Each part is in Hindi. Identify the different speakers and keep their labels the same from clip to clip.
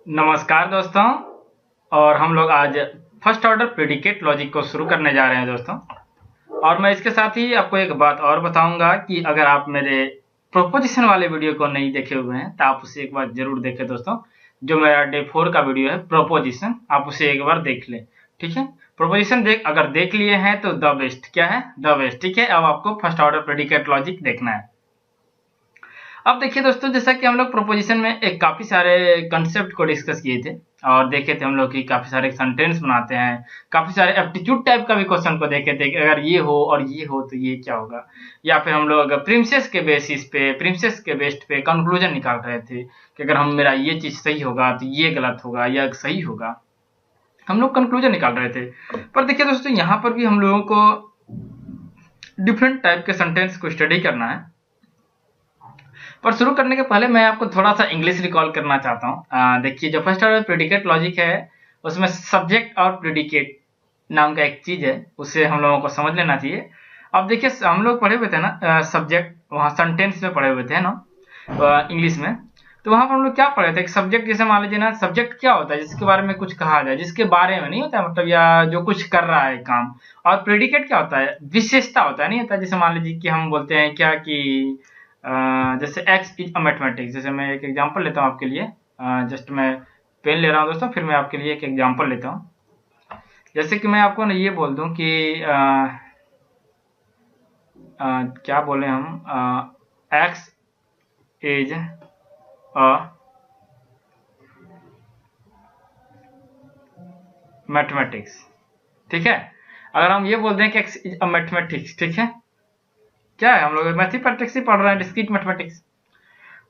Speaker 1: नमस्कार दोस्तों। और हम लोग आज फर्स्ट ऑर्डर प्रेडिकेट लॉजिक को शुरू करने जा रहे हैं दोस्तों। और मैं इसके साथ ही आपको एक बात और बताऊंगा कि अगर आप मेरे प्रोपोजिशन वाले वीडियो को नहीं देखे हुए हैं तो आप उसे एक बार जरूर देखें दोस्तों। जो मेरा डे 4 का वीडियो है प्रोपोजिशन, आप उसे एक बार देख लें। ठीक है, प्रोपोजिशन अगर देख लिए हैं तो द बेस्ट। क्या है? The best. ठीक है, अब आपको फर्स्ट ऑर्डर प्रेडिकेट लॉजिक देखना है। अब देखिए दोस्तों, जैसा कि हम लोग प्रोपोजिशन में एक काफी सारे कंसेप्ट को डिस्कस किए थे और देखे थे हम लोग कि काफी सारे सेंटेंस बनाते हैं, काफी सारे एप्टीट्यूड टाइप का भी क्वेश्चन को देखे थे कि अगर ये हो और ये हो तो ये क्या होगा। या फिर हम लोग अगर प्रिंसेस के बेसिस पे, प्रिंसेस के बेस्ट पे कंक्लूजन निकाल रहे थे कि अगर हम मेरा ये चीज सही होगा तो ये गलत होगा या सही होगा, हम लोग कंक्लूजन निकाल रहे थे। पर देखिए दोस्तों, यहाँ पर भी हम लोगों को डिफरेंट टाइप के सेंटेंस को स्टडी करना है। पर शुरू करने के पहले मैं आपको थोड़ा सा इंग्लिश रिकॉल करना चाहता हूँ। देखिए, जो फर्स्ट ऑर्डर प्रेडिकेट लॉजिक है उसमें सब्जेक्ट और प्रेडिकेट नाम का एक चीज है, उसे हम लोगों को समझ लेना चाहिए। अब देखिए, हम लोग पढ़े हुए थे ना सब्जेक्ट, वहाँ सेंटेंस में पढ़े हुए थे ना इंग्लिश में। तो वहां पर हम लोग क्या पढ़े थे? सब्जेक्ट, जैसे मान लीजिए ना, सब्जेक्ट क्या होता है? जिसके बारे में कुछ कहा जाए, जिसके बारे में नहीं होता है, मतलब या जो कुछ कर रहा है काम। और प्रेडिकेट क्या होता है? विशेषता होता है, नहीं होता? जैसे मान लीजिए कि हम बोलते हैं क्या कि जैसे x इज अ मैथमेटिक्स। जैसे मैं एक एग्जांपल लेता हूँ आपके लिए, जस्ट मैं पेन ले रहा हूँ दोस्तों, फिर मैं आपके लिए एक एग्जांपल लेता हूँ। जैसे कि मैं आपको ना ये बोल दूं कि क्या बोले हम, x इज अ मैथमेटिक्स। ठीक है, अगर हम ये बोल दें कि x इज अ मैथमेटिक्स, ठीक है, क्या है? हम लोग मैथमेटिक्स ही पढ़ रहे हैं, डिस्क्रीट मैथमेटिक्स।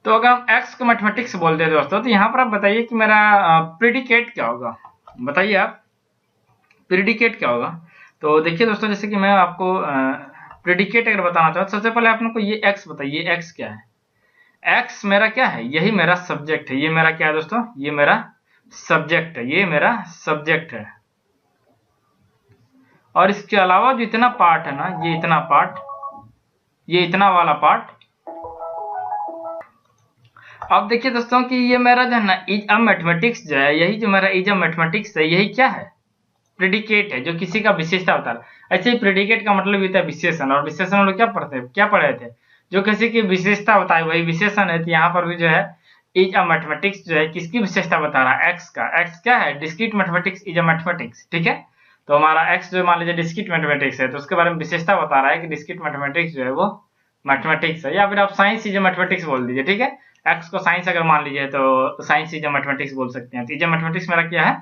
Speaker 1: तो अगर हम x को मैथमेटिक्स बोलते हैं दोस्तों, तो यहाँ पर आप बताइए कि मेरा प्रेडिकेट क्या होगा? बताइए आप, प्रेडिकेट क्या होगा? तो देखिए दोस्तों, जैसे कि मैं आपको प्रेडिकेट अगर बताना चाहूँ, सबसे पहले आप लोग को ये x बताइए, x क्या है? x मेरा क्या है? यही मेरा सब्जेक्ट है। ये मेरा क्या है दोस्तों? ये मेरा सब्जेक्ट है, ये मेरा सब्जेक्ट है। और इसके अलावा जो इतना पार्ट है ना, ये इतना पार्ट, ये इतना वाला पार्ट। अब देखिए दोस्तों कि ये मेरा जो है ना इज अ मैथमेटिक्स जो है, यही जो मेरा इज अ मैथमेटिक्स है, यही क्या है? प्रेडिकेट है, जो किसी का विशेषता बता रहा है। ऐसे ही प्रेडिकेट का मतलब होता है विशेषण, और विशेषण हम लोग क्या पढ़ते हैं, क्या पढ़े थे? जो किसी की विशेषता बताए वही विशेषण है। तो यहाँ पर भी जो है इज अ मैथमेटिक्स जो है किसकी विशेषता बता रहा है? एक्स का। एक्स क्या है? Discrete mathematics is a mathematics. ठीक है, तो हमारा एक्स जो मान लीजिए डिस्क्रीट मैथमेटिक्स है, तो उसके बारे में विशेषता बता रहा है कि डिस्क्रीट मैथमेटिक्स जो है वो मैथमेटिक्स है। या फिर आप साइंस इज अ मैथमेटिक्स बोल दीजिए। ठीक है, एक्स को साइंस अगर मान लीजिए तो साइंस इज अ मैथमेटिक्स बोल सकते हैं। तो इज अ मैथमेटिक्स मेरा क्या है?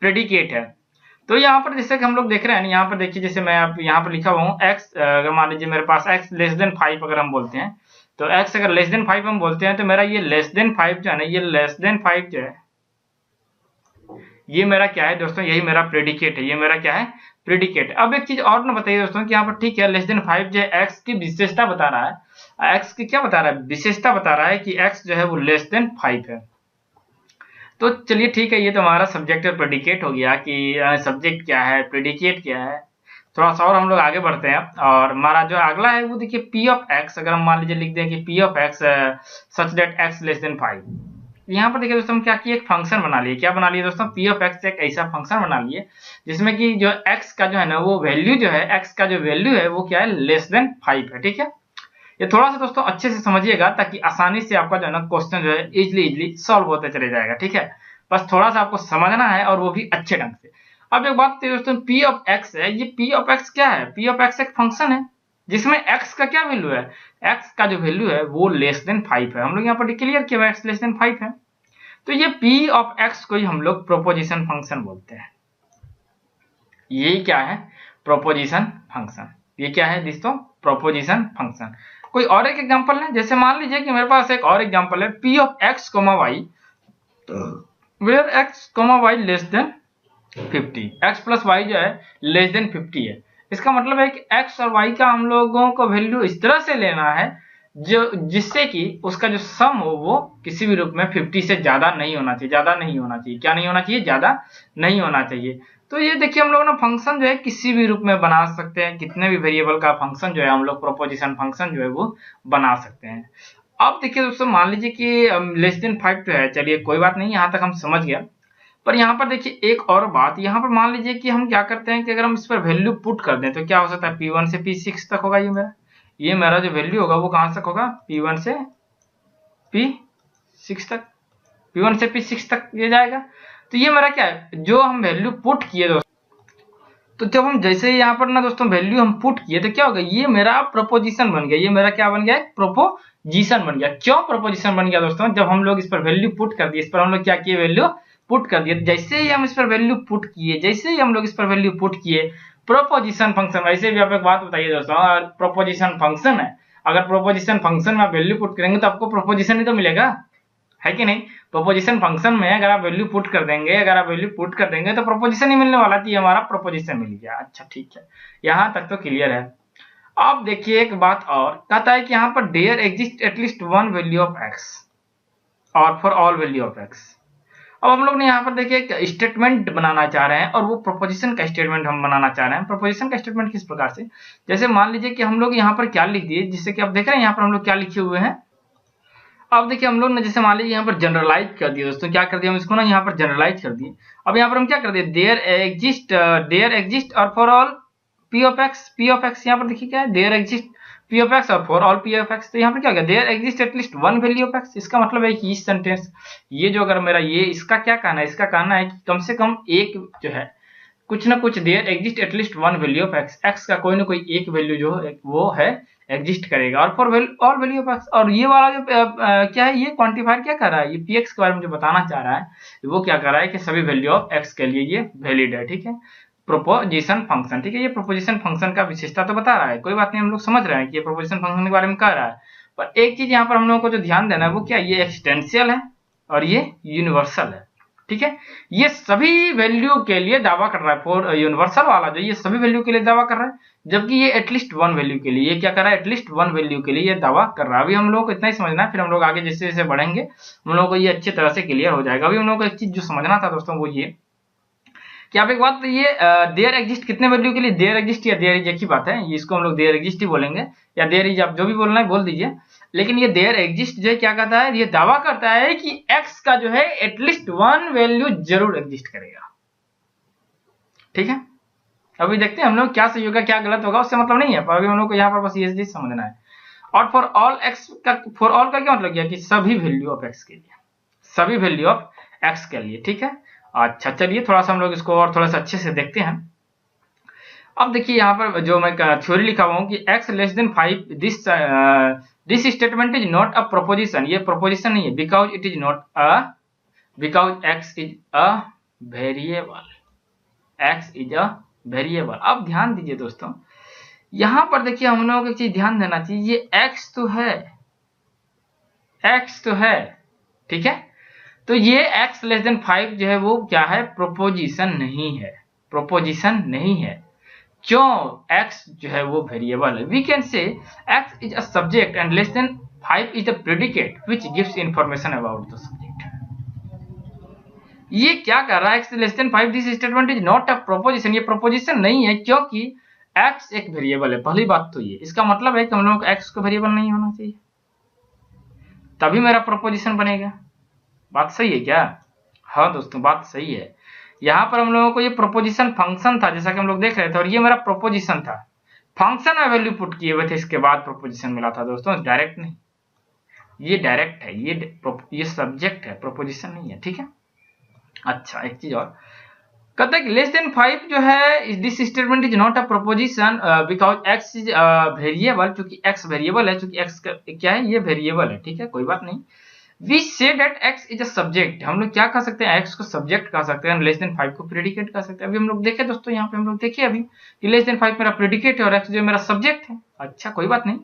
Speaker 1: प्रेडिकेट है। तो यहाँ पर जैसे कि हम लोग देख रहे हैं ना, यहाँ पर देखिए, जैसे मैं आप यहाँ पर लिखा हुआ हूँ x, अगर मान लीजिए मेरे पास x लेस देन 5 अगर हम बोलते हैं, तो x अगर लेस देन 5 हम बोलते हैं, तो मेरा ये लेस देन 5 जो है ना, ये लेस देन 5 जो है, ये मेरा क्या है दोस्तों? यही मेरा प्रेडिकेट है। ये मेरा क्या है? प्रेडिकेट। अब एक चीज और ना बताइए दोस्तों कि यहाँ पर ठीक है, लेस देन 5 जो है x की विशेषता बता रहा है। x की क्या बता रहा है? विशेषता बता रहा है कि x जो है वो लेस देन 5 है। तो चलिए ठीक है, ये तो हमारा सब्जेक्ट और प्रेडिकेट हो गया कि सब्जेक्ट क्या है, प्रेडिकेट क्या है। थोड़ा सा और हम लोग आगे बढ़ते हैं, और हमारा जो अगला है वो देखिए p ऑफ x। अगर हम मान लीजिए लिख दें कि p of x such that x less than 5। यहाँ पर देखिए दोस्तों, हम क्या किए? एक फंक्शन बना लिए। क्या बना लिए दोस्तों? p ऑफ x एक ऐसा फंक्शन बना लिए जिसमें कि जो x का जो है ना वो वैल्यू जो है, x का जो वैल्यू है वो क्या है? लेस देन 5 है। ठीक है, ये थोड़ा सा दोस्तों अच्छे से समझिएगा ताकि आसानी से आपका जो है ना क्वेश्चन जो है इजिली सॉल्व होते चले जाएगा। ठीक है, बस थोड़ा सा आपको समझना है और वो भी अच्छे ढंग से। अब एक बात दोस्तों, p ऑफ x है, ये p ऑफ x क्या है? p ऑफ x एक फंक्शन है जिसमें x का क्या वैल्यू है? x का जो वैल्यू है वो लेस देन 5 है। हम लोग यहाँ पर क्लियर किया x लेस देन 5 है। तो ये p ऑफ x को ही हम लोग प्रोपोजिशन फंक्शन बोलते हैं। यही क्या है? Proposition function. ये क्या है दोस्तों? Proposition function. कोई और एक एग्जांपल है, जैसे मान लीजिए कि मेरे पास एक और एग्जांपल है, p of x, y where x, y less than 50। x plus y जो है लेस देन 50 है। इसका मतलब है कि x और y का हम लोगों को वैल्यू इस तरह से लेना है जो जिससे कि उसका जो सम हो वो किसी भी रूप में 50 से ज्यादा नहीं होना चाहिए। ज्यादा नहीं होना चाहिए। क्या नहीं होना चाहिए? ज्यादा नहीं होना चाहिए। तो ये देखिए, हम लोग ना फंक्शन जो है किसी भी रूप में बना सकते हैं। कितने भी वेरिएबल का फंक्शन जो है हम लोग प्रोपोजिशन फंक्शन जो है वो बना सकते हैं। अब देखिए दोस्तों, मान लीजिए कि लेस देन 5 तो है, चलिए कोई बात नहीं, यहाँ तक हम समझ गया। पर यहाँ पर देखिए एक और बात, यहाँ पर मान लीजिए कि हम क्या करते हैं कि अगर हम इस पर वैल्यू पुट कर दें तो क्या हो सकता है, P1 से P6 तक होगा ये मेरा जो वैल्यू होगा वो कहाँ तक होगा, P1 से P6 तक, P1 से P6 तक ये जाएगा। तो ये मेरा क्या है, जो हम वैल्यू पुट किए दोस्तों, तो जब हम जैसे यहाँ पर ना दोस्तों वैल्यू हम पुट किए तो क्या होगा, ये मेरा प्रोपोजिशन बन गया, ये मेरा क्या बन गया, प्रोपोजिशन बन गया। क्यों प्रोपोजिशन बन गया दोस्तों, जब हम लोग इस पर वैल्यू पुट कर दिए, इस पर हम लोग क्या किए, वैल्यू पुट कर दिए। जैसे ही हम इस पर वैल्यू पुट किए, जैसे ही हम लोग इस पर वैल्यू पुट किए, प्रोपोजिशन फंक्शन, वैसे भी आप एक बात बताइए दोस्तों, प्रोपोजिशन फंक्शन है, अगर प्रोपोजिशन फंक्शन में आप वैल्यू पुट करेंगे तो आपको प्रोपोजिशन ही तो मिलेगा, है कि नहीं। प्रोपोजिशन फंक्शन में अगर आप वैल्यू पुट कर देंगे, अगर आप वैल्यू पुट कर देंगे तो प्रोपोजिशन ही मिलने वाला थी, हमारा प्रोपोजिशन मिल गया। अच्छा ठीक है, यहां तक तो क्लियर है। अब देखिए एक बात और कहता है कि यहाँ पर there exist at least one value of x और for all value of x. अब हम लोग ने यहाँ पर देखिए एक स्टेटमेंट बनाना चाह रहे हैं और वो प्रोपोजिशन का स्टेटमेंट हम बनाना चाह रहे हैं। प्रोपोजिशन का स्टेटमेंट किस प्रकार से, जैसे मान लीजिए कि हम लोग यहाँ पर क्या लिख दिए, जिससे कि आप देख रहे हैं यहाँ पर हम लोग क्या लिखे हुए हैं। अब देखिए हम लोग ने जैसे मान लीजिए यहाँ पर जनरलाइज कर दिया दोस्तों, क्या कर दिया हम इसको ना, यहाँ पर जनरलाइज कर दिए। अब यहाँ पर हम क्या कर दिए, देयर एग्जिस्ट और for all p of x, यहाँ पर देखिए क्या है, there exist p of x और for all p of x. तो यहाँ पर क्या हो गया, there exist at least one value of x. इसका मतलब है कि इस सेंटेंस, ये जो अगर मेरा ये इसका क्या कहना है, इसका कहना है कि कम से कम एक जो है कुछ ना कुछ, there exist at least one value of x, x का कोई ना कोई एक वैल्यू जो है वो है एग्जिस्ट करेगा, और for all value of x. और ये वाला जो क्या है, ये क्वांटिफायर क्या कर रहा है, ये px के बारे में जो बताना चाह रहा है वो क्या कर रहा है कि सभी वैल्यू ऑफ x के लिए ये वैलिड है, ठीक है। प्रोपोजिशन फंक्शन, ठीक है, ये प्रोपोजिशन फंक्शन का विशेषता तो बता रहा है, कोई बात नहीं, हम लोग समझ रहे हैं कि ये प्रोपोजिशन फंक्शन के बारे में कह रहा है। पर एक चीज यहाँ पर हम लोगों को जो ध्यान देना है वो क्या, ये एक्सटेंशियल है और ये यूनिवर्सल है, ठीक है। ये सभी वैल्यू के लिए दावा कर रहा है, फॉर यूनिवर्सल वाला जो ये सभी वैल्यू के लिए दावा कर रहा है, जबकि ये एटलीस्ट वन वैल्यू के लिए, ये क्या कर रहा है, एटलीस्ट वन वैल्यू के लिए ये दावा कर रहा है। अभी हम लोगों को इतना ही समझना है, फिर हम लोग आगे जैसे जैसे बढ़ेंगे हम लोगों को ये अच्छी तरह से क्लियर हो जाएगा। अभी हम लोगों को एक चीज जो समझना था दोस्तों वो ये कि आप एक बात, ये देयर एग्जिस्ट कितने वैल्यू के लिए, देयर एग्जिस्ट या देयर इज एक ही बात है, इसको हम लोग देयर एग्जिस्ट ही बोलेंगे, या देयर इज, आप जो भी बोलना है बोल दीजिए। लेकिन ये देयर एग्जिस्ट जो है क्या कहता है, ये दावा करता है कि x का जो है एटलीस्ट वन वैल्यू जरूर एग्जिस्ट करेगा, ठीक है। अभी देखते हैं हम लोग क्या सही होगा क्या गलत होगा, उससे मतलब नहीं है, पर अभी हम लोग को यहाँ पर बस ये चीज समझना है। और फॉर ऑल एक्स का, फॉर ऑल का क्या मतलब किया कि सभी वैल्यू ऑफ एक्स के लिए, सभी वैल्यू ऑफ एक्स के लिए, ठीक है। अच्छा चलिए थोड़ा सा हम लोग इसको और थोड़ा सा अच्छे से देखते हैं। अब देखिए यहाँ पर जो मैं थ्योरी लिखा हुआ हूँ कि x less than 5, this statement is not a proposition, ये प्रोपोजिशन नहीं है, because it is not a, because x is a variable, x is a variable. अब ध्यान दीजिए दोस्तों, यहां पर देखिए हम लोगों को एक चीज ध्यान देना चाहिए, ये x तो है, x तो है, ठीक है। तो ये x लेस देन 5 जो है वो क्या है, प्रोपोजिशन नहीं है, प्रोपोजिशन नहीं है। क्यों, x जो है वो वेरिएबल है। We can say x is a subject and less than 5 is the predicate which gives information about the subject. ये क्या कर रहा है, x less than 5, this statement is not a proposition, ये प्रोपोजिशन नहीं है क्योंकि x एक वेरिएबल है। पहली बात तो ये, इसका मतलब है कि हम लोगों को x को वेरिएबल नहीं होना चाहिए, तभी मेरा प्रोपोजिशन बनेगा। बात सही है क्या? हाँ दोस्तों बात सही है। यहाँ पर हम लोगों को ये प्रोपोजिशन फंक्शन था, जैसा कि हम लोग देख रहे थे, और ये मेरा प्रोपोजिशन था, फंक्शन में वैल्यू पुट किए हुए थे, इसके बाद प्रोपोजिशन मिला था दोस्तों, डायरेक्ट नहीं, ये डायरेक्ट है, ये सब्जेक्ट है, प्रोपोजिशन नहीं है, ठीक है। अच्छा एक चीज और कहता है कि लेस देन 5 जो है, this statement is not a proposition because x is variable, क्योंकि x वेरिएबल है, क्योंकि x क्या है, ये वेरिएबल है, ठीक है, कोई बात नहीं। We say that x is a subject, हम लोग क्या कह सकते हैं, x को सब्जेक्ट कह सकते हैं, लेस देन 5 को प्रेडिकेट कह सकते हैं। अभी हम लोग देखे दोस्तों, यहाँ पे हम लोग देखे अभी कि लेस देन 5 मेरा प्रेडिकेट है और x जो मेरा सब्जेक्ट है। अच्छा कोई बात नहीं।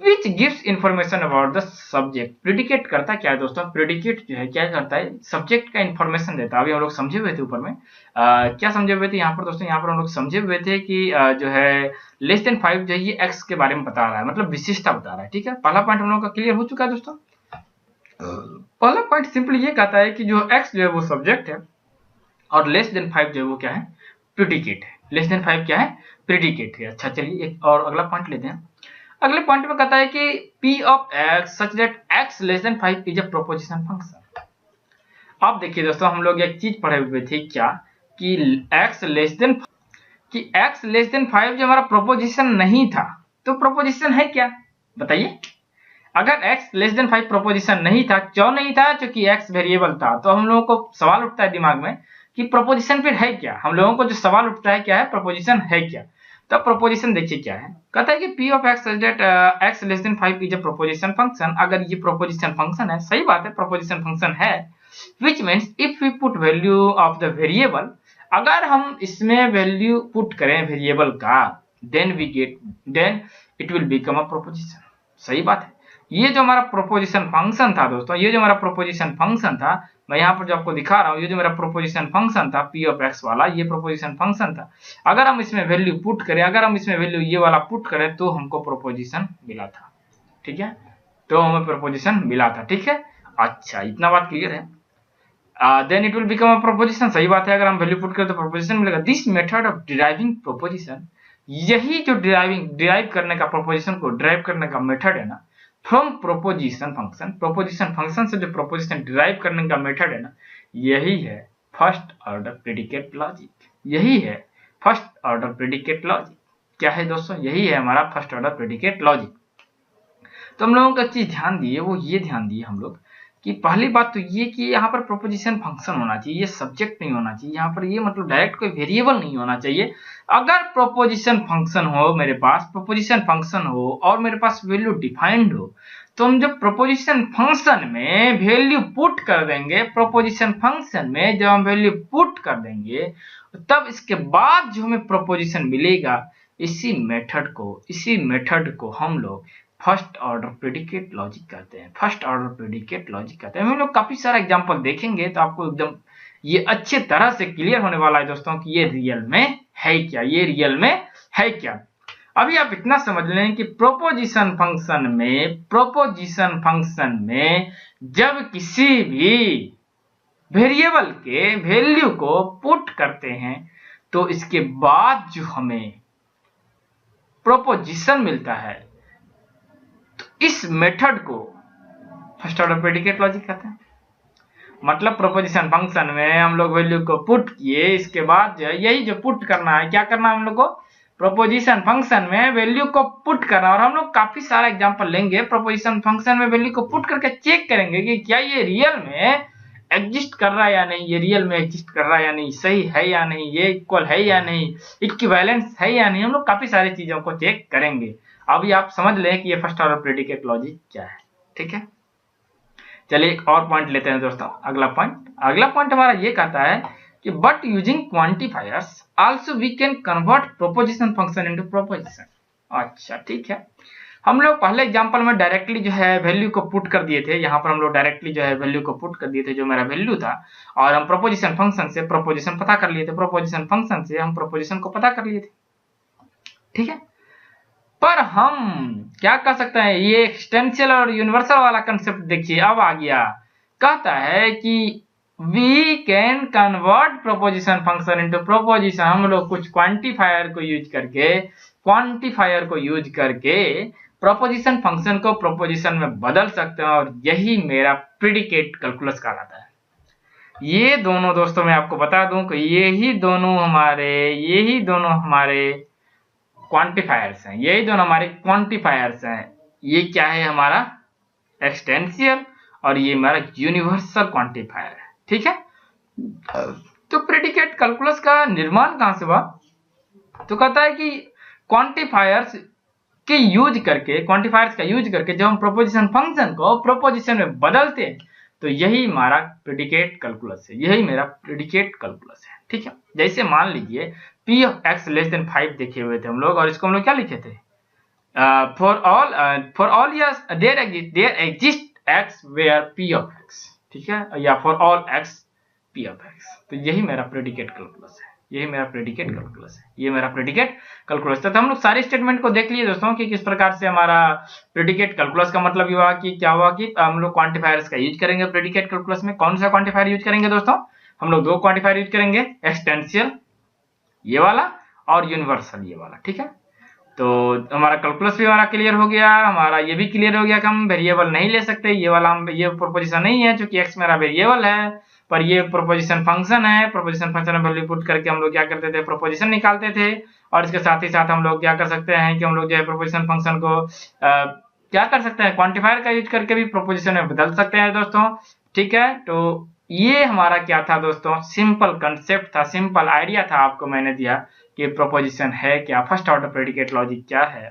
Speaker 1: which gives information about the subject, predicate करता क्या है दोस्तों, प्रेडिकेट जो है क्या करता है, सब्जेक्ट का इंफॉर्मेशन देता है। अभी हम लोग समझे हुए थे ऊपर में, क्या समझे हुए थे यहाँ पर दोस्तों, यहाँ पर हम लोग समझे हुए थे कि जो है लेस देन 5 जो है ये x के बारे में बता रहा है, मतलब विशिष्टता बता रहा है, ठीक है। पहला पॉइंट हम लोग का क्लियर हो चुका है दोस्तों। पहला पॉइंट सिंपली ये कहता है कि जो x जो है वो सब्जेक्ट है और लेस देन 5 जो है वो क्या है, प्रेडिकेट है। लेस देन 5 क्या है, प्रेडिकेट है। अच्छा चलिए एक और अगला पॉइंट लेते हैं। अगले पॉइंट में कहता है कि p of x such that x less than 5 is a proposition function. अब देखिए दोस्तों, हम लोग एक चीज पढ़े हुए थे क्या कि x लेस देन 5 जो हमारा प्रोपोजिशन नहीं था, तो प्रोपोजिशन है क्या बताइए। अगर x लेस देन 5 प्रोपोजिशन नहीं था, क्यों नहीं था? क्योंकि x वेरिएबल था। तो हम लोगों को सवाल उठता है दिमाग में कि प्रोपोजिशन फिर है क्या। हम लोगों को जो सवाल उठता है क्या है, प्रोपोजिशन है क्या। तो प्रोपोजिशन देखिए क्या है, कहता है कि p of x such that x less than 5 is a proposition function. अगर ये प्रोपोजिशन फंक्शन है, सही बात है, प्रोपोजिशन फंक्शन है, which means if we put value of the variable, अगर हम इसमें वैल्यू पुट करें वेरिएबल का, then it will become a proposition। सही बात है। ये जो हमारा प्रोपोजिशन फंक्शन था दोस्तों, ये जो हमारा प्रोपोजिशन फंक्शन था, मैं यहाँ पर जो आपको दिखा रहा हूँ, ये जो मेरा प्रोपोजिशन फंक्शन था p ऑफ x वाला, ये प्रोपोजिशन फंक्शन था। अगर हम इसमें वैल्यू पुट करें, अगर हम इसमें वैल्यू ये वाला पुट करें, तो हमको प्रोपोजिशन मिला था। ठीक है, तो हमें प्रोपोजिशन मिला था। ठीक है, अच्छा, इतना बात क्लियर है। Then it will become a proposition. सही बात है, अगर हम वैल्यू पुट करें तो प्रोपोजिशन मिलेगा। This method of deriving proposition, यही जो डिराइव करने का, प्रोपोजिशन को डिराइव करने का मेथड है ना, from proposition function, proposition function से जो प्रोपोजिशन डिराइव करने का मेथड है ना, यही है फर्स्ट ऑर्डर प्रेडिकेट लॉजिक। यही है फर्स्ट ऑर्डर प्रेडिकेट लॉजिक। क्या है दोस्तों? यही है हमारा फर्स्ट ऑर्डर प्रेडिकेट लॉजिक। तो हम लोगों का चीज ध्यान दिए, वो ये ध्यान दिए हम लोग कि पहली बात तो ये कि यहाँ पर प्रोपोजिशन फंक्शन होना चाहिए, ये सब्जेक्ट नहीं होना चाहिए। यहाँ पर ये मतलब डायरेक्ट कोई वेरिएबल नहीं होना चाहिए। अगर प्रोपोजिशन फंक्शन हो मेरे पास, प्रोपोजिशन फंक्शन हो और मेरे पास वैल्यू डिफाइंड हो, तो हम जब प्रोपोजिशन फंक्शन में वैल्यू पुट कर देंगे, प्रोपोजिशन फंक्शन में जब हम वैल्यू पुट कर देंगे, तब इसके बाद जो हमें प्रोपोजिशन मिलेगा, इसी मेथड को हम लोग फर्स्ट ऑर्डर प्रेडिकेट लॉजिक कहते हैं। फर्स्ट ऑर्डर प्रेडिकेट लॉजिक कहते हैं। हम लोग काफी सारा एग्जांपल देखेंगे तो आपको एकदम ये अच्छे तरह से क्लियर होने वाला है दोस्तों कि ये रियल में है क्या, ये रियल में है क्या। अभी आप इतना समझ लें कि प्रोपोजिशन फंक्शन में जब किसी भी वेरिएबल के वैल्यू को पुट करते हैं, तो इसके बाद जो हमें प्रोपोजिशन मिलता है, इस मेथड को फर्स्ट ऑर्डर प्रेडिकेट लॉजिक कहते हैं। मतलब प्रोपोजिशन फंक्शन में हम लोग वैल्यू को पुट किए, इसके बाद जो है यही जो पुट करना है, क्या करना है हम लोग को, प्रोपोजिशन फंक्शन में वैल्यू को पुट करना। और हम लोग काफी सारा एग्जांपल लेंगे, प्रोपोजिशन फंक्शन में वैल्यू को पुट करके चेक करेंगे कि क्या ये रियल में एग्जिस्ट कर रहा है या नहीं, ये रियल में एग्जिस्ट कर रहा है या नहीं, सही है या नहीं, ये इक्वल है या नहीं, इक्विवेलेंस है या नहीं। हम लोग काफी सारी चीजों को चेक करेंगे। अभी आप समझ लें कि ये फर्स्ट ऑर्डर प्रेडिकेट लॉजिक क्या है। ठीक है, चलिए एक और पॉइंट लेते हैं दोस्तों। अगला पॉइंट हमारा ये कहता है कि but using quantifiers also we can convert proposition function into proposition. अच्छा, ठीक है, हम लोग पहले एग्जांपल में डायरेक्टली जो है वैल्यू को पुट कर दिए थे। यहाँ पर हम लोग डायरेक्टली जो है वैल्यू को पुट कर दिए थे, जो मेरा वैल्यू था, और हम प्रोपोजिशन फंक्शन से प्रोपोजिशन पता कर लिए थे, प्रोपोजिशन फंक्शन से हम प्रोपोजिशन को पता कर लिए थे। ठीक है, पर हम क्या कर सकते हैं, ये एक्सटेंशियल और यूनिवर्सल वाला कंसेप्ट देखिए अब आ गया। कहता है कि we can convert proposition function into proposition. हम लोग कुछ क्वांटिफायर को यूज करके प्रोपोजिशन फंक्शन को प्रोपोजिशन में बदल सकते हैं, और यही मेरा प्रेडिकेट कैलकुलस कहलाता है। ये दोनों दोस्तों मैं आपको बता दूं कि यही दोनों हमारे क्वांटिफायर्स हैं, यही दोनों हमारे क्वांटिफायर्स हैं। ये क्या है, हमारा एक्सटेंशियल, और ये हमारा यूनिवर्सल क्वांटिफायर है। ठीक है, तो प्रेडिकेट कैलकुलस का निर्माण कहां से हुआ, तो कहता है कि क्वांटिफायर्स का यूज करके जब हम प्रोपोजिशन फंक्शन को प्रोपोजिशन में बदलते हैं, तो यही हमारा प्रेडिकेट कैलकुलस है, यही मेरा प्रेडिकेट कैलकुलस है। ठीक है, जैसे मान लीजिए p of x less than 5 देखे हुए थे हम लोग, और इसको हम लोग क्या लिखे थे, for all yes there exist x where p of x। ठीक है, या for all x p of x। तो यही मेरा प्रेडिकेट कैलकुलस है, यही मेरा प्रेडिकेट कैलकुलस है, ये मेरा प्रेडिकेट कैलकुलस। तो हम लोग सारे स्टेटमेंट को देख लिए दोस्तों कि किस प्रकार से हमारा प्रेडिकेट कैलकुलस का मतलब हुआ कि क्या हुआ कि हम लोग क्वांटिफायर्स का यूज करेंगे प्रेडिकेट कैलकुलस में। कौन सा क्वांटिफायर यूज करेंगे दोस्तों, हम लोग दो क्वांटिफायर यूज करेंगे, एक्सटेंशियल ये वाला और यूनिवर्सल ये वाला। ठीक है, तो हमारा कैलकुलस भी हमारा क्लियर हो गया, हमारा ये भी क्लियर हो गया कि हम वेरिएबल नहीं ले सकते, ये वाला हम ये प्रोपोजिशन नहीं है क्योंकि एक्स मेरा वेरिएबल है, पर ये प्रोपोजिशन फंक्शन है। प्रोपोजिशन फंक्शन में वैल्यू पुट करके हम लोग क्या करते थे, प्रोपोजिशन निकालते थे। और इसके साथ ही साथ हम लोग क्या कर सकते हैं कि हम लोग जो है प्रोपोजिशन फंक्शन को क्या कर सकते हैं, क्वांटिफायर का यूज करके भी प्रोपोजिशन में बदल सकते हैं दोस्तों। ठीक है, तो ये हमारा क्या था दोस्तों, सिंपल कंसेप्ट था, सिंपल आइडिया था, आपको मैंने दिया कि प्रोपोजिशन है क्या, फर्स्ट ऑर्डर प्रेडिकेट लॉजिक क्या है।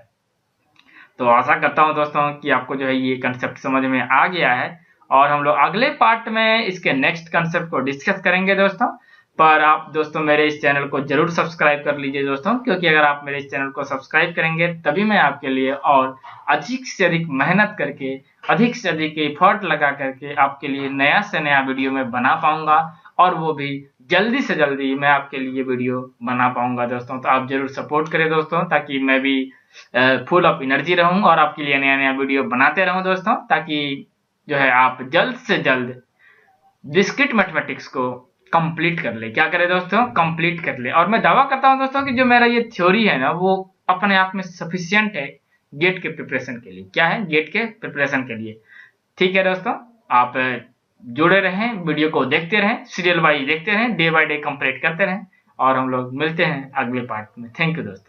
Speaker 1: तो आशा करता हूं दोस्तों कि आपको जो है ये कंसेप्ट समझ में आ गया है, और हम लोग अगले पार्ट में इसके नेक्स्ट कंसेप्ट को डिस्कस करेंगे दोस्तों। पर आप दोस्तों मेरे इस चैनल को जरूर सब्सक्राइब कर लीजिए दोस्तों, क्योंकि अगर आप मेरे इस चैनल को सब्सक्राइब करेंगे तभी मैं आपके लिए और अधिक से अधिक मेहनत करके, अधिक से अधिक एफर्ट लगा करके आपके लिए नया से नया वीडियो में बना पाऊंगा, और वो भी जल्दी से जल्दी मैं आपके लिए वीडियो बना पाऊंगा दोस्तों। तो आप जरूर सपोर्ट करें दोस्तों, ताकि मैं भी फुल ऑफ एनर्जी रहूं और आपके लिए नया नया वीडियो बनाते रहूं दोस्तों, ताकि जो है आप जल्द से जल्द डिस्क्रीट मैथमेटिक्स को कंप्लीट कर ले। क्या करें दोस्तों, कंप्लीट कर ले। और मैं दावा करता हूं दोस्तों कि जो मेरा ये थ्योरी है ना, वो अपने आप में सफिशिएंट है गेट के प्रिपरेशन के लिए। क्या है, गेट के प्रिपरेशन के लिए। ठीक है दोस्तों, आप जुड़े रहें, वीडियो को देखते रहें, सीरियल वाइज देखते रहें, डे बाय डे कंप्लीट करते रहें, और हम लोग मिलते हैं अगले पार्ट में। थैंक यू दोस्तों।